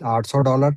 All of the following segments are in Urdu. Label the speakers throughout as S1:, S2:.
S1: $800,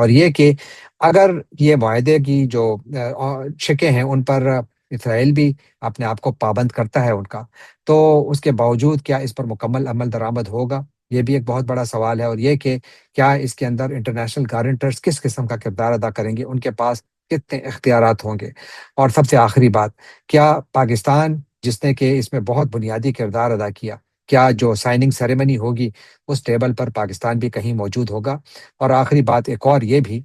S1: اور یہ کہ اگر یہ معاہدے کی جو شکیں ہیں ان پر اسرائیل بھی اپنے آپ کو پابند کرتا ہے ان کا، تو اس کے باوجود کیا اس پر مکمل عمل درآمد ہوگا؟ یہ بھی ایک بہت بڑا سوال ہے، اور یہ کہ کیا اس کے اندر انٹرنیشنل گارنٹرز کس قسم کا کردار ادا کریں گے، ان کے پاس کتنے اختیارات ہوں گے؟ اور سب سے آخری بات، کیا پاکستان جس نے کہ اس میں بہت بنیادی کردار ادا کیا جو سائننگ سیریمنی ہوگی اس ٹیبل پر پاکستان بھی کہیں موجود ہوگا؟ اور آخری بات ایک اور یہ بھی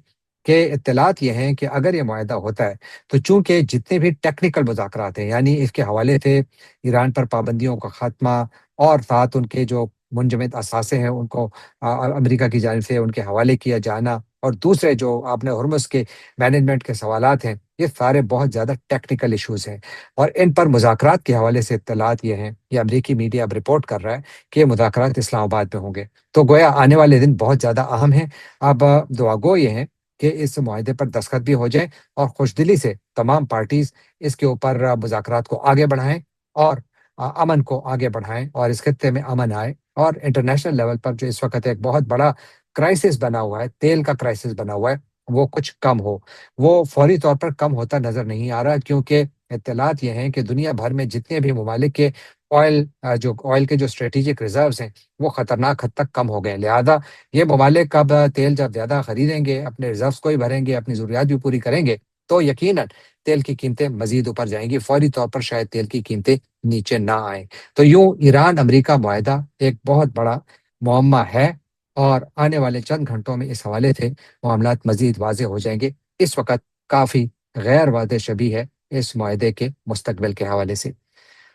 S1: کہ اطلاعات یہ ہیں کہ اگر یہ معاہدہ ہوتا ہے تو چونکہ جتنے بھی ٹیکنیکل مذاکرات ہیں، یعنی اس کے حوالے سے ایران پر پابندیوں کا خاتمہ اور ساتھ ان کے جو منجمد اثاثے ہیں ان کو امریکہ کی جانب سے ان کے حوالے کیا جانا، اور دوسرے جو آپ نے ہرمز کے مینجمنٹ کے سوالات ہیں، یہ سارے بہت زیادہ ٹیکنیکل ایشوز ہیں، اور ان پر مذاکرات کے حوالے سے اطلاعات یہ ہیں، یہ امریکی میڈیا اب رپورٹ کر رہا ہے کہ یہ مذاکرات اسلام آباد میں ہوں گے، تو گویا آنے والے دن بہت زیادہ اہم ہیں۔ اب دعا گو یہ ہیں کہ اس معاہدے پر دستخط بھی ہو جائیں اور خوش دلی سے تمام پارٹیز اس کے اوپر مذاکرات کو آگے بڑھائیں اور امن کو آگے بڑھائیں، اور اس خطے میں امن آئے، اور انٹرنیشنل لیول پر جو اس وقت ایک بہت بڑا کرائسس بنا ہوا ہے، تیل کا کرائسس بنا ہوا ہے، وہ کچھ کم ہو۔ وہ فوری طور پر کم ہوتا نظر نہیں آ رہا، کیونکہ اطلاعات یہ ہیں کہ دنیا بھر میں جتنے بھی ممالک کے آئل کے جو اسٹریٹجک ریزروز ہیں وہ خطرناک حد تک کم ہو گئے ہیں، لہذا یہ ممالک اب تیل جب زیادہ خریدیں گے، اپنے ریزروز کو ہی بھریں گے، اپنی ضروریات بھی پوری کریں گے، تو یقیناً تیل کی قیمتیں مزید اوپر جائیں گی، فوری طور پر شاید تیل کی قیمتیں نیچے نہ آئیں۔ تو یوں ایران امریکہ معاہدہ ایک بہت بڑا معمہ ہے، اور آنے والے چند گھنٹوں میں اس حوالے سے معاملات مزید واضح ہو جائیں گے۔ اس وقت کافی غیر واضح شبیہ ہے اس معاہدے کے مستقبل کے حوالے سے۔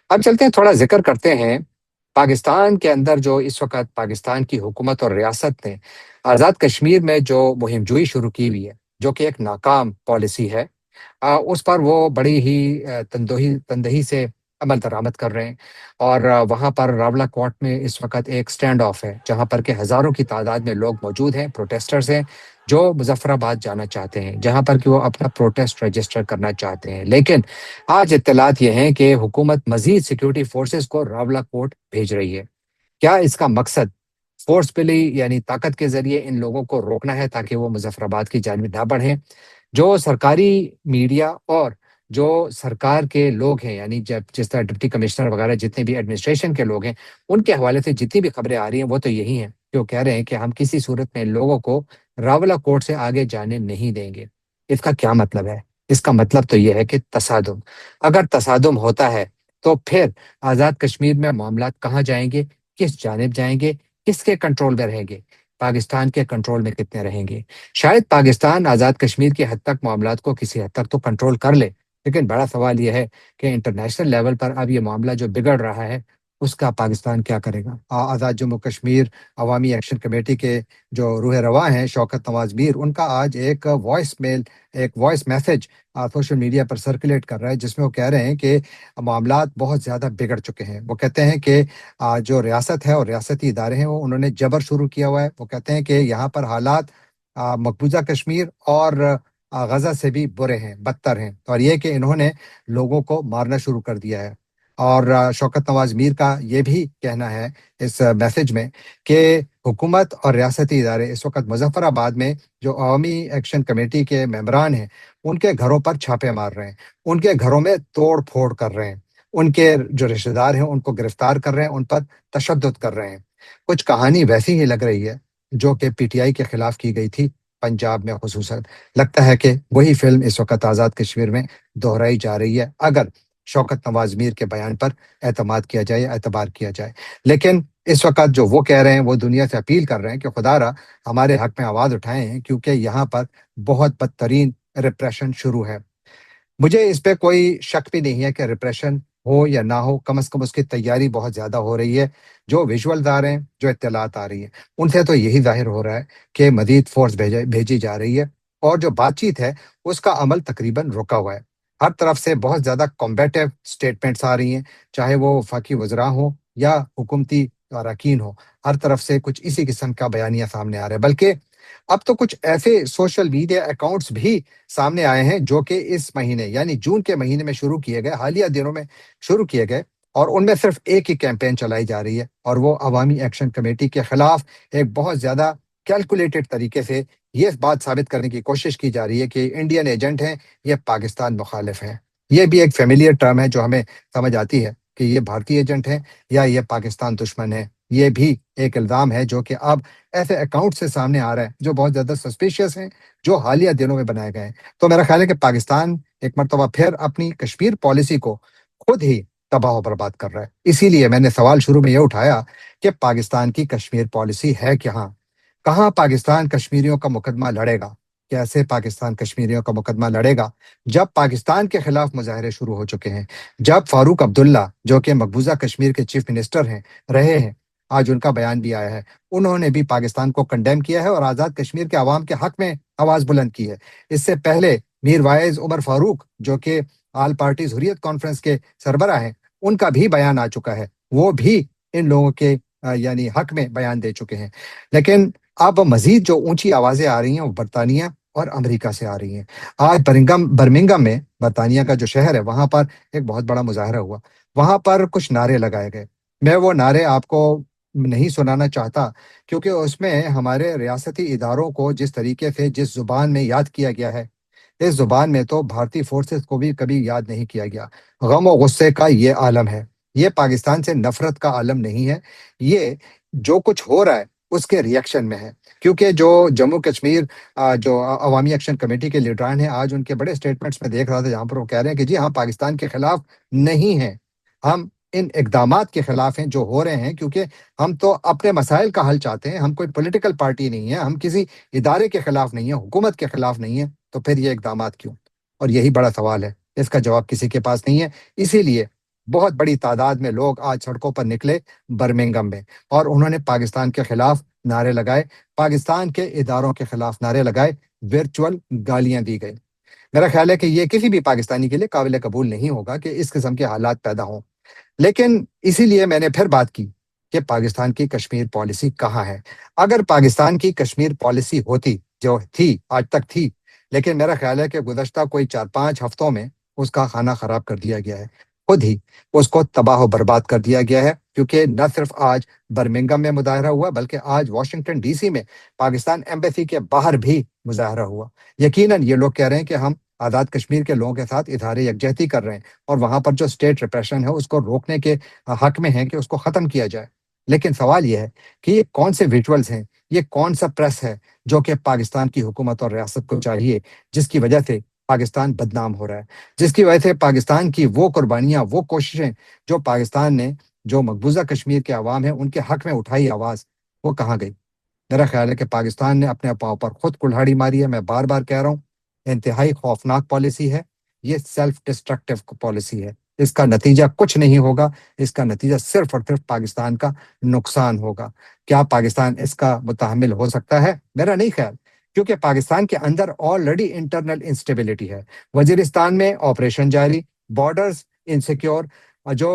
S1: اب چلتے ہیں، تھوڑا ذکر کرتے ہیں پاکستان کے اندر جو اس وقت پاکستان کی حکومت اور ریاست نے آزاد کشمیر میں جو مہم جوئی شروع کی ہوئی ہے، جو کہ ایک ناکام پالیسی ہے، اس پر وہ بڑی ہی تندہی سے عمل درآمد کر رہے ہیں، اور وہاں پر راولا کوٹ میں اس وقت ایک سٹینڈ آف ہے، جہاں پر کہ ہزاروں کی تعداد میں لوگ موجود ہیں، پروٹیسٹرز ہیں جو مظفر آباد جانا چاہتے ہیں، جہاں پر کہ وہ اپنا پروٹیسٹ رجسٹر کرنا چاہتے ہیں، لیکن آج اطلاعات یہ ہیں کہ حکومت مزید سیکیورٹی فورسز کو راولا کوٹ بھیج رہی ہے۔ کیا اس کا مقصد فورسفلی یعنی طاقت کے ذریعے ان لوگوں کو روکنا ہے تاکہ وہ مظفر آباد کی جانب نہ بڑھیں؟ جو سرکاری میڈیا اور جو سرکار کے لوگ ہیں، یعنی جس طرح ڈپٹی کمشنر وغیرہ جتنے بھی ایڈمنسٹریشن کے لوگ ہیں، ان کے حوالے سے جتنی بھی خبریں آ رہی ہیں وہ تو یہی ہیں، جو کہہ رہے ہیں کہ ہم کسی صورت میں لوگوں کو راولا کوٹ سے آگے جانے نہیں دیں گے۔ اس کا کیا مطلب ہے؟ اس کا مطلب تو یہ ہے کہ تصادم، اگر تصادم ہوتا ہے تو پھر آزاد کشمیر میں معاملات کہاں جائیں گے، کس جانب جائیں گے، کس کے کنٹرول میں رہیں گے، پاکستان کے کنٹرول میں کتنے رہیں گے؟ شاید پاکستان آزاد کشمیر کی حد تک معاملات کو کسی حد تک تو کنٹرول کر لے، لیکن بڑا سوال یہ ہے کہ انٹرنیشنل لیول پر اب یہ معاملہ جو بگڑ رہا ہے اس کا پاکستان کیا کرے گا؟ آزاد جموں کشمیر عوامی ایکشن کمیٹی کے جو روح رواں ہیں شوکت نواز میر، ان کا آج ایک وائس میسج سوشل میڈیا پر سرکولیٹ کر رہا ہے، جس میں وہ کہہ رہے ہیں کہ معاملات بہت زیادہ بگڑ چکے ہیں۔ وہ کہتے ہیں کہ جو ریاست ہے اور ریاستی ادارے ہیں وہ انہوں نے جبر شروع کیا ہوا ہے۔ وہ کہتے ہیں کہ یہاں پر حالات مقبوضہ کشمیر اور غزہ سے بھی برے ہیں، بدتر ہیں، اور یہ کہ انہوں نے لوگوں کو مارنا شروع کر دیا ہے۔ اور شوکت نواز میر کا یہ بھی کہنا ہے اس میسج میں کہ حکومت اور ریاستی ادارے اس وقت مظفر آباد میں جو عوامی ایکشن کمیٹی کے ممبران ہیں ان کے گھروں پر چھاپے مار رہے ہیں، ان کے گھروں میں توڑ پھوڑ کر رہے ہیں، ان کے جو رشتہ دار ہیں ان کو گرفتار کر رہے ہیں، ان پر تشدد کر رہے ہیں۔ کچھ کہانی ویسی ہی لگ رہی ہے جو کہ پی ٹی آئی کے خلاف کی گئی تھی پنجاب میں خصوصاً۔ لگتا ہے کہ وہی فلم اس وقت آزاد کشمیر میں دہرائی جا رہی ہے، اگر شوکت نواز میر کے بیان پر اعتماد کیا جائے یا اعتبار کیا جائے۔ لیکن اس وقت جو وہ کہہ رہے ہیں، وہ دنیا سے اپیل کر رہے ہیں کہ خدا را ہمارے حق میں آواز اٹھائیں ہیں، کیونکہ یہاں پر بہت بدترین ریپریشن شروع ہے۔ مجھے اس پہ کوئی شک بھی نہیں ہے کہ ریپریشن ہو یا نہ ہو، کم از کم اس کی تیاری بہت زیادہ ہو رہی ہے۔ جو ویژولز آ رہے ہیں، جو اطلاعات آ رہی ہیں، ان سے تو یہی ظاہر ہو رہا ہے کہ مزید فورس بھیجی جا رہی ہے، اور جو بات چیت ہے اس کا عمل تقریباً رکا ہوا ہے۔ ہر طرف سے بہت زیادہ کمبیٹیو سٹیٹمنٹس آ رہی ہیں، چاہے وہ وفاقی وزراء ہوں یا حکومتی اراکین ہوں، ہر طرف سے کچھ اسی قسم کا بیانیہ سامنے آ رہا ہے۔ بلکہ اب تو کچھ ایسے سوشل میڈیا اکاؤنٹس بھی سامنے آئے ہیں جو کہ اس مہینے یعنی جون کے مہینے میں شروع کیے گئے، حالیہ دنوں میں شروع کیے گئے، اور ان میں صرف ایک ہی کیمپین چلائی جا رہی ہے، اور وہ عوامی ایکشن کمیٹی کے خلاف ایک بہت زیادہ کیلکولیٹڈ طریقے سے یہ بات ثابت کرنے کی کوشش کی جا رہی ہے کہ انڈین ایجنٹ ہیں، یہ پاکستان مخالف ہیں۔ یہ بھی ایک فیملیئر ٹرم ہے جو ہمیں سمجھ آتی ہے کہ یہ بھارتی ایجنٹ ہیں یا یہ پاکستان دشمن ہے۔ یہ بھی ایک الزام ہے جو کہ اب ایسے اکاؤنٹ سے سامنے آ رہا ہے جو بہت زیادہ سسپیشیس ہیں، جو حالیہ دنوں میں بنائے گئے ہیں۔ تو میرا خیال ہے کہ پاکستان ایک مرتبہ پھر اپنی کشمیر پالیسی کو خود ہی تباہ و برباد کر رہا ہے۔ اسی لیے میں نے سوال شروع میں یہ اٹھایا کہ پاکستان کی کشمیر پالیسی ہے کہاں؟ کہاں پاکستان کشمیریوں کا مقدمہ لڑے گا؟ کیسے پاکستان کشمیریوں کا مقدمہ لڑے گا جب پاکستان کے خلاف مظاہرے شروع ہو چکے ہیں؟ جب فاروق عبداللہ جو کہ مقبوضہ کشمیر کے چیف منسٹر رہے ہیں، آج ان کا بیان بھی آیا ہے، انہوں نے بھی پاکستان کو کنڈیم کیا ہے اور آزاد کشمیر کے عوام کے حق میں آواز بلند کی ہے۔ اس سے پہلے میر وائز عمر فاروق جو کہ آل پارٹیز حریت کانفرنس کے سربراہ ہیں، ان کا بھی بیان آ چکا ہے، وہ بھی ان لوگوں کے یعنی حق میں بیان دے چکے ہیں۔ لیکن اب مزید جو اونچی آوازیں آ رہی ہیں وہ برطانیہ اور امریکہ سے آ رہی ہیں۔ آج برمنگم میں، برطانیہ کا جو شہر ہے، وہاں پر ایک بہت بڑا مظاہرہ ہوا۔ وہاں پر کچھ نعرے لگائے گئے۔ میں وہ نعرے آپ کو نہیں سنانا چاہتا کیونکہ اس میں ہمارے ریاستی اداروں کو جس طریقے سے جس زبان میں یاد کیا گیا ہے، اس زبان میں تو بھارتی فورسز کو بھی کبھی یاد نہیں کیا گیا۔ غم و غصے کا یہ عالم ہے، یہ پاکستان سے نفرت کا عالم نہیں ہے، یہ جو کچھ ہو رہا ہے اس کے ریئیکشن میں ہے۔ کیونکہ جو جموں کشمیر جو عوامی ایکشن کمیٹی کے لیڈران ہیں، آج ان کے بڑے سٹیٹمنٹس میں دیکھ رہا تھا جہاں پر وہ کہہ رہے ہیں کہ جی ہم پاکستان کے خلاف نہیں ہیں، ہم ان اقدامات کے خلاف ہیں جو ہو رہے ہیں، کیونکہ ہم تو اپنے مسائل کا حل چاہتے ہیں، ہم کوئی پولیٹیکل پارٹی نہیں ہے، ہم کسی ادارے کے خلاف نہیں ہیں، حکومت کے خلاف نہیں ہیں، تو پھر یہ اقدامات کیوں؟ اور یہی بڑا سوال ہے، اس کا جواب کسی کے پاس نہیں ہے۔ اسی لیے بہت بڑی تعداد میں لوگ آج سڑکوں پر نکلے برمنگم میں، اور انہوں نے پاکستان کے خلاف نعرے لگائے، پاکستان کے اداروں کے خلاف نعرے لگائے، ورچوئل گالیاں دی گئی۔ میرا خیال ہے کہ یہ کسی بھی پاکستانی کے لیے قابل قبول نہیں ہوگا کہ اس قسم کے حالات پیدا ہوں۔ لیکن اسی لیے میں نے پھر بات کی کہ پاکستان کی کشمیر پالیسی کہاں ہے؟ اگر پاکستان کی کشمیر پالیسی ہوتی، جو تھی آج تک تھی، لیکن میرا خیال ہے کہ گزشتہ کوئی 4-5 ہفتوں میں اس کا کھانا خراب کر دیا گیا ہے، خود ہی اس کو تباہ و برباد کر دیا گیا ہے۔ کیونکہ نہ صرف آج برمنگم میں مظاہرہ ہوا بلکہ آج واشنگٹن ڈی سی میں پاکستان ایمبیسی کے باہر بھی مظاہرہ ہوا۔ یقیناً یہ لوگ کہہ رہے ہیں کہ ہم آزاد کشمیر کے لوگوں کے ساتھ اظہار یکجہتی کر رہے ہیں اور وہاں پر جو اسٹیٹ ریپریشن ہے اس کو روکنے کے حق میں ہیں کہ اس کو ختم کیا جائے۔ لیکن سوال یہ ہے کہ یہ کون سے ویژولز ہیں، یہ کون سا پریس ہے جو کہ پاکستان کی حکومت اور ریاست کو چاہیے، جس کی وجہ سے پاکستان بدنام ہو رہا ہے، جس کی وجہ سے پاکستان کی وہ قربانیاں، وہ کوششیں جو پاکستان نے، جو مقبوضہ کشمیر کے عوام ہیں ان کے حق میں اٹھائی آواز، وہ کہاں گئی؟ میرا خیال ہے کہ پاکستان نے اپنے پاؤں پر خود کلہاڑی ماری ہے۔ میں بار بار کہہ رہا ہوں، انتہائی خوفناک پالیسی ہے، یہ سیلف ڈسٹرکٹیو پالیسی ہے۔ اس کا نتیجہ کچھ نہیں ہوگا، اس کا نتیجہ صرف اور صرف پاکستان کا نقصان ہوگا۔ کیا پاکستان اس کا متحمل ہو سکتا ہے؟ میرا نہیں خیال، کیونکہ پاکستان کے اندر آلریڈی انٹرنل انسٹیبلٹی ہے۔ وزیرستان میں آپریشن جاری، بارڈرز انسیکیور، جو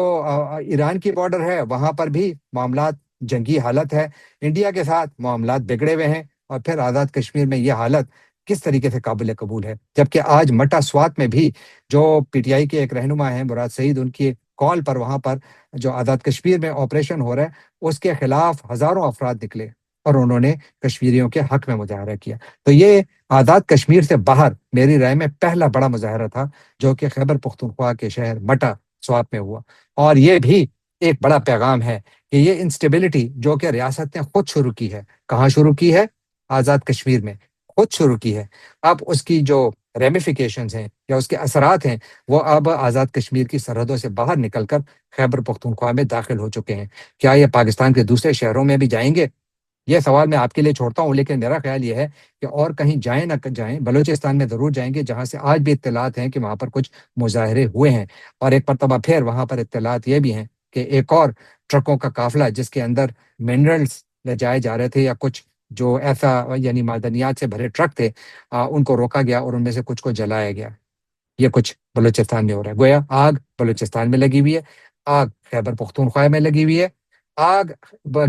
S1: ایران کی بارڈر ہے وہاں پر بھی معاملات جنگی حالت ہے، انڈیا کے ساتھ معاملات بگڑے ہوئے ہیں، اور پھر آزاد کشمیر میں یہ حالت کس طریقے سے قابل قبول ہے؟ جبکہ آج مٹا سوات میں بھی جو پی ٹی آئی کے ایک رہنما ہیں مراد سعید، ان کی کال پر وہاں پر جو آزاد کشمیر میں آپریشن ہو رہا ہے اس کے خلاف ہزاروں افراد نکلے اور انہوں نے کشمیریوں کے حق میں مظاہرہ کیا۔ تو یہ آزاد کشمیر سے باہر میری رائے میں پہلا بڑا مظاہرہ تھا جو کہ خیبر پختونخوا کے شہر مٹا سوات میں ہوا، اور یہ بھی ایک بڑا پیغام ہے کہ یہ انسٹیبلٹی جو کہ ریاست نے خود شروع کی ہے، کہاں شروع کی ہے؟ آزاد کشمیر میں خود شروع کی ہے۔ اب اس کی جو ریمیفیکیشنز ہیں یا اس کے اثرات ہیں وہ اب آزاد کشمیر کی سرحدوں سے باہر نکل کر خیبر پختونخوا میں داخل ہو چکے ہیں۔ کیا یہ پاکستان کے دوسرے شہروں میں بھی جائیں گے؟ یہ سوال میں آپ کے لیے چھوڑتا ہوں، لیکن میرا خیال یہ ہے کہ اور کہیں جائیں نہ جائیں، بلوچستان میں ضرور جائیں گے جہاں سے آج بھی اطلاعات ہیں کہ وہاں پر کچھ مظاہرے ہوئے ہیں، اور ایک مرتبہ پھر وہاں پر اطلاعات یہ بھی ہیں کہ ایک اور ٹرکوں کا قافلہ جس کے اندر منرلز لے جائے جا رہے تھے یا کچھ جو ایسا یعنی معدنیات سے بھرے ٹرک تھے، ان کو روکا گیا اور ان میں سے کچھ کو جلایا گیا۔ یہ کچھ بلوچستان میں ہو رہا ہے، گویا آگ بلوچستان میں لگی ہوئی ہے، آگ خیبر پختونخوا میں لگی ہوئی ہے، آگ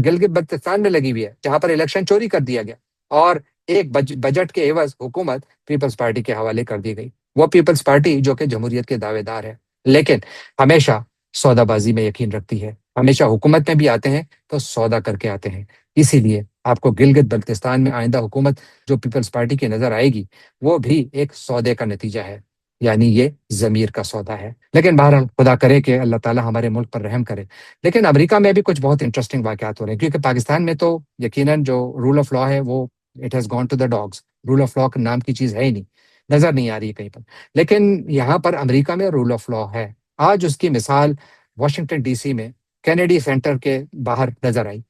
S1: گلگت بلتستان میں لگی ہوئی ہے جہاں پر الیکشن چوری کر دیا گیا، اور ایک بجٹ کے عوض حکومت پیپلز پارٹی کے حوالے کر دی گئی۔ وہ پیپلز پارٹی جو کہ جمہوریت کے دعوے دار ہے، لیکن ہمیشہ سودا بازی میں یقین رکھتی ہے، ہمیشہ حکومت میں بھی آتے ہیں تو سودا کر کے آتے ہیں۔ اسی لیے آپ کو گلگت بلتستان میں آئندہ حکومت جو پیپلز پارٹی کی نظر آئے گی، وہ بھی ایک سودے کا نتیجہ ہے، یعنی یہ ضمیر کا سودا ہے۔ لیکن بہرحال خدا کرے کہ اللہ تعالیٰ ہمارے ملک پر رحم کرے۔ لیکن امریکہ میں بھی کچھ بہت انٹرسٹنگ واقعات ہو رہے ہیں، کیونکہ پاکستان میں تو یقیناً جو رول آف لا ہے وہ it has gone to the dogs. Rule of law نام کی چیز ہے ہی نہیں، نظر نہیں آ رہی ہے کہیں پر۔ لیکن یہاں پر امریکہ میں رول آف لا ہے۔ آج اس کی مثال واشنگٹن ڈی سی میں کینیڈی سینٹر کے باہر نظر آئی۔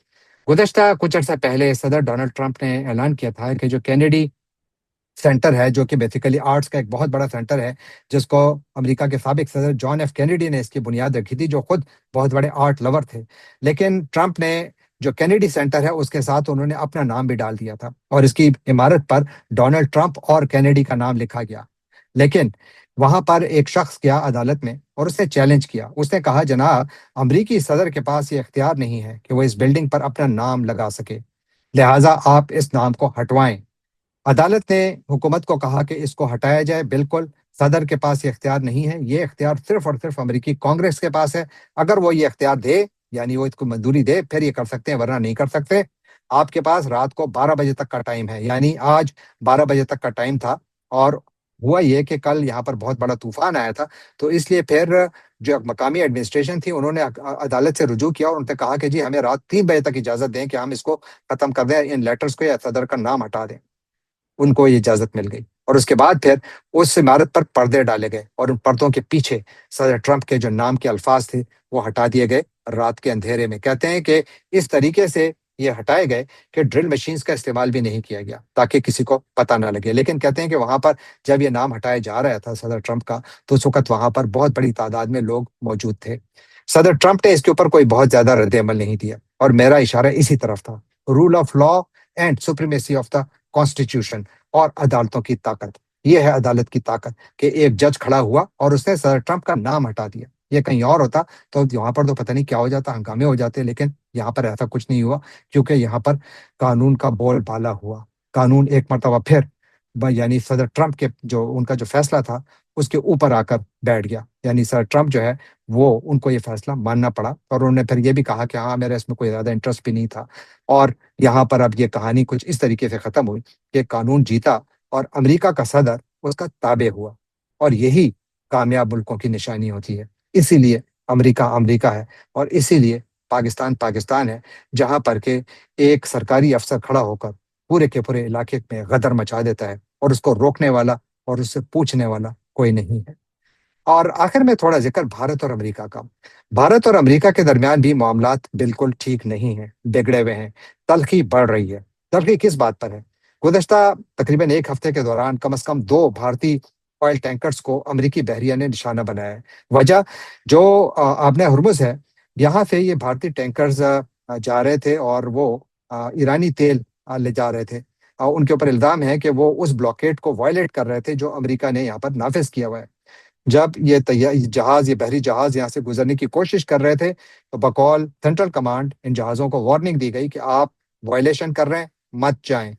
S1: گزشتہ کچھ عرصہ پہلے صدر ڈونلڈ ٹرمپ نے اعلان کیا تھا کہ جو کینیڈی سینٹر ہے، جو کہ بیسیکلی آرٹس کا ایک بہت بڑا سینٹر ہے، جس کو امریکہ کے سابق صدر جان ایف کینیڈی نے اس کی بنیاد رکھی تھی، جو خود بہت بڑے آرٹ لور تھے۔ لیکن ٹرمپ نے جو کینیڈی سینٹر ہے اس کے ساتھ انہوں نے اپنا نام بھی ڈال دیا تھا، اور اس کی عمارت پر ڈونلڈ ٹرمپ اور کینیڈی کا نام لکھا گیا۔ لیکن وہاں پر ایک شخص گیا عدالت میں اور اس نے چیلنج کیا۔ اس نے کہا جناب، امریکی صدر کے پاس یہ اختیار نہیں ہے کہ وہ اس بلڈنگ پر اپنا نام لگا سکے، لہٰذا آپ اس نام کو ہٹوائیں۔ عدالت نے حکومت کو کہا کہ اس کو ہٹایا جائے۔ بالکل، صدر کے پاس یہ اختیار نہیں ہے، یہ اختیار صرف اور صرف امریکی کانگریس کے پاس ہے۔ اگر وہ یہ اختیار دے، یعنی وہ اس کو منظوری دے، پھر یہ کر سکتے ہیں، ورنہ نہیں کر سکتے۔ آپ کے پاس رات کو 12 بجے تک کا ٹائم ہے، یعنی آج 12 بجے تک کا ٹائم تھا، اور ہوا یہ کہ کل یہاں پر بہت بڑا طوفان آیا تھا، تو اس لیے پھر جو مقامی ایڈمنسٹریشن تھی انہوں نے عدالت سے رجوع کیا اور ان سے کہا کہ جی ہمیں رات 3 بجے تک اجازت دیں کہ ہم اس کو ختم کر دیں، ان لیٹرز کو یا صدر کا نام ہٹا دیں۔ ان کو یہ اجازت مل گئی، اور اس کے بعد پھر اس عمارت پر پردے ڈالے گئے، اور ان پردوں کے پیچھے صدر ٹرمپ کے جو نام کے الفاظ تھے وہ ہٹا دیے گئے رات کے اندھیرے میں۔ کہتے ہیں کہ اس طریقے سے یہ ہٹائے گئے کہ ڈرل مشینز کا استعمال بھی نہیں کیا گیا تاکہ کسی کو پتہ نہ لگے۔ لیکن کہتے ہیں کہ وہاں پر جب یہ نام ہٹایا جا رہا تھا صدر ٹرمپ کا، تو اس وقت وہاں پر بہت بڑی تعداد میں لوگ موجود تھے۔ صدر ٹرمپ نے اس کے اوپر کوئی بہت زیادہ رد عمل نہیں دیا، اور میرا اشارہ اسی طرف تھا، rule of law and supremacy of the constitution, اور عدالتوں کی طاقت۔ یہ ہے عدالت کی طاقت کہ ایک جج کھڑا ہوا اور اس نے صدر ٹرمپ کا نام ہٹا دیا۔ یہ کہیں اور ہوتا تو یہاں پر تو پتہ نہیں کیا ہو جاتا، ہنگامے ہو جاتے، لیکن یہاں پر ایسا کچھ نہیں ہوا، کیونکہ یہاں پر قانون کا بول بالا ہوا۔ قانون ایک مرتبہ پھر یعنی صدر ٹرمپ کے جو ان کا جو فیصلہ تھا اس کے اوپر آ کر بیٹھ گیا، یعنی صدر ٹرمپ جو ہے وہ ان کو یہ فیصلہ ماننا پڑا، اور انہوں نے پھر یہ بھی کہا کہ ہاں میرا اس میں کوئی زیادہ انٹرسٹ بھی نہیں تھا۔ اور یہاں پر اب یہ کہانی کچھ اس طریقے سے ختم ہوئی کہ قانون جیتا اور امریکہ کا صدر اس کا تابع ہوا، اور یہی کامیاب ملکوں کی نشانی ہوتی ہے۔ اسی لیے امریکہ امریکہ ہے، اور اسی لیے پاکستان پاکستان ہے، جہاں پر کہ ایک سرکاری افسر کھڑا ہو کر پورے کے پورے علاقے میں غدر مچا دیتا ہے، اور اس کو روکنے والا اور اس سے پوچھنے والا کوئی نہیں ہے۔ اور آخر میں تھوڑا ذکر بھارت اور امریکہ کا۔ بھارت اور امریکہ کے درمیان بھی معاملات بالکل ٹھیک نہیں ہیں، بگڑے ہوئے ہیں، تلخی بڑھ رہی ہے۔ تلخی کس بات پر ہے؟ گزشتہ تقریباً ایک ہفتے کے دوران کم از کم 2 بھارتی آئل ٹینکرز کو امریکی بحریہ نے نشانہ بنایا ہے۔ وجہ جو آبنہ ہرمز ہے، یہاں سے یہ بھارتی ٹینکرز جا رہے تھے، اور وہ ایرانی تیل لے جا رہے تھے۔ ان کے اوپر الزام ہے کہ وہ اس بلاکیڈ کو وائلیٹ کر رہے تھے جو امریکہ نے یہاں پر نافذ کیا ہوا ہے۔ جب یہ بحری جہاز یہاں سے گزرنے کی کوشش کر رہے تھے، تو بقول سینٹرل کمانڈ ان جہازوں کو وارننگ دی گئی کہ آپ وائلیشن کر رہے ہیں، مت جائیں۔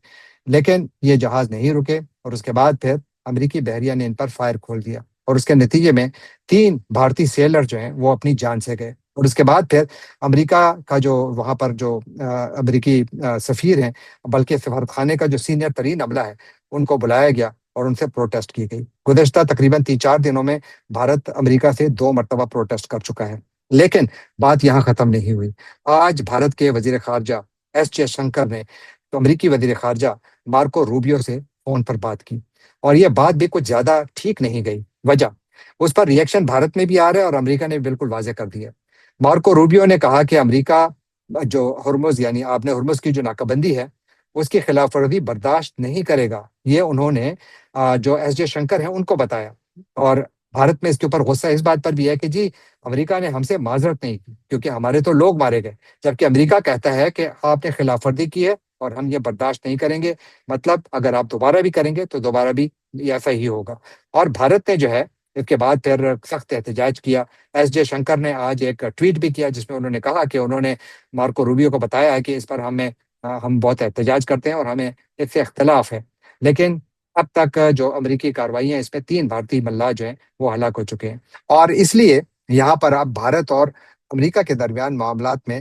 S1: لیکن یہ جہاز نہیں رکے، اور اس کے بعد پھر امریکی بحریہ نے ان پر فائر کھول دیا، اور اس کے نتیجے میں 3 بھارتی سیلر جو ہیں وہ اپنی جان سے گئے۔ اور اس کے بعد پھر امریکہ کا جو وہاں پر جو امریکی سفیر ہیں، بلکہ سفارت خانے کا جو سینئر ترین عملہ ہے، ان کو بلایا گیا اور ان سے پروٹیسٹ کی گئی۔ گزشتہ تقریباً 3 4 دنوں میں بھارت امریکہ سے 2 مرتبہ پروٹیسٹ کر چکا ہے، لیکن بات یہاں ختم نہیں ہوئی۔ آج بھارت کے وزیر خارجہ ایس جے شنکر نے تو امریکی وزیر خارجہ مارکو روبیو سے فون پر بات کی، اور یہ بات بھی کچھ زیادہ ٹھیک نہیں گئی۔ وجہ اس پر ریئیکشن بھارت میں بھی آ رہا ہے، اور امریکہ نے بالکل واضح کر دیا۔ مارکو روبیو نے کہا کہ امریکہ جو ہرمز یعنی آبنہ ہرمز کی جو ناکہ بندی ہے اس کی خلاف ورزی برداشت نہیں کرے گا۔ یہ انہوں نے جو ایس جے شنکر ہیں ان کو بتایا، اور بھارت میں اس کے اوپر غصہ اس بات پر بھی ہے کہ جی امریکہ نے ہم سے معذرت نہیں کی، کیونکہ ہمارے تو لوگ مارے گئے، جبکہ امریکہ کہتا ہے کہ آپ نے خلاف ورزی کی ہے اور ہم یہ برداشت نہیں کریں گے، مطلب اگر آپ دوبارہ بھی کریں گے تو دوبارہ بھی ایسا ہی ہوگا۔ اور بھارت نے جو ہے اس کے بعد پھر سخت احتجاج کیا۔ ایس جے شنکر نے آج ایک ٹویٹ بھی کیا جس میں انہوں نے کہا کہ انہوں نے مارکو روبیو کو بتایا ہے کہ اس پر ہم بہت احتجاج کرتے ہیں اور ہمیں اس سے اختلاف ہے، لیکن اب تک جو امریکی کارروائی ہیں اس میں 3 بھارتی ملاح جو ہیں وہ ہلاک ہو چکے ہیں، اور اس لیے یہاں پر اب بھارت اور امریکہ کے درمیان معاملات میں